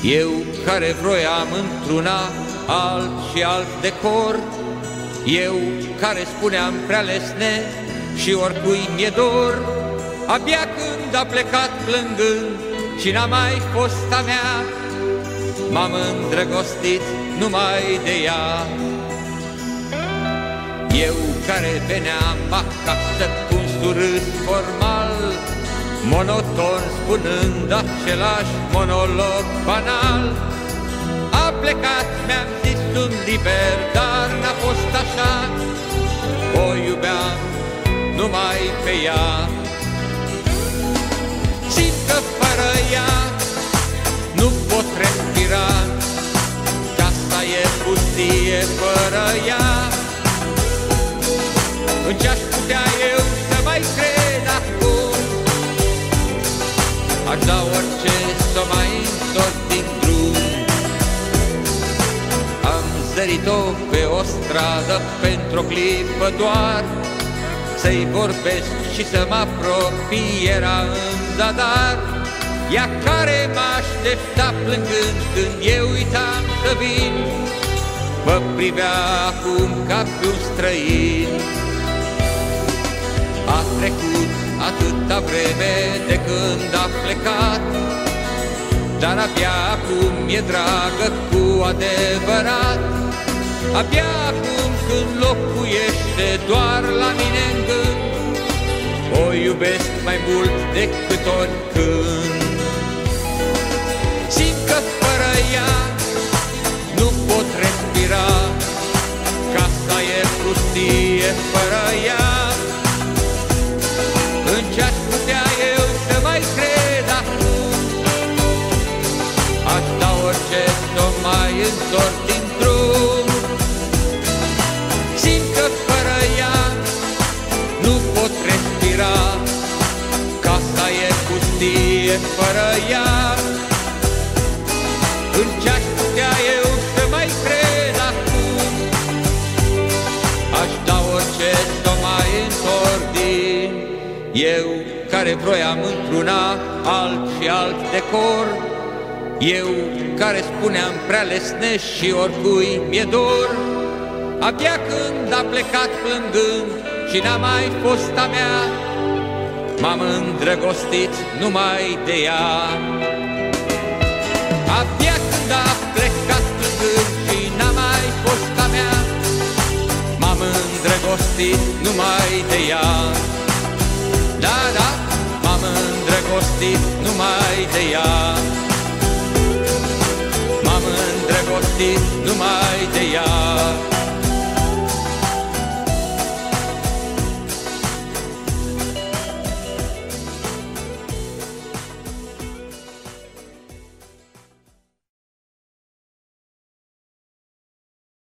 Eu care vroiam într-una alt și alt decor, eu care spuneam prea lesne și oricui mi-e dor, abia când a plecat plângând și n-a mai fost a mea, m-am îndrăgostit numai de ea. Eu care veneam acasă cu un surâs formal, monoton spunând același monolog banal, a plecat, mi-am zis, sunt liber, dar n-a fost așa, o iubeam numai pe ea. Simt că fără ea nu pot respira, casa e pustie fără ea. În ce-aș putea eu să mai cred acum, aș da orice să mai întorc din drum. Am zărit-o pe o stradă pentru o clipă doar, să-i vorbesc și să mă apropii era în zadar. Ea care m-aștepta plângând când eu uitam să vin, mă privea acum ca pe un străin. A trecut atâta vreme de când a plecat, dar abia acum mi-e dragă cu adevărat. Abia acum când locuiește doar la mine în gând, o iubesc mai mult decât oricând. Simt că fără ea nu pot respira, casa e pustie fără ea. În ce-aș putea eu să mai cred acum, aș da orice s-o mai întorc din drum. Simt că fără ea nu pot respira, casa e pustie fără ea. În ce-aș putea eu să mai cred acum, aș da orice s-o mai întorc din. Eu care vroiam într-una alt și alt decor, eu care spuneam prea lesne și oricui mi-e dor, abia când a plecat plângând și n-a mai fost a mea, m-am îndrăgostit numai de ea. Abia când a plecat plângând și n-a mai fost a mea, m-am îndrăgostit numai de ea. Da, da, m-am îndrăgostit numai de ea. M-am îndrăgostit numai de ea.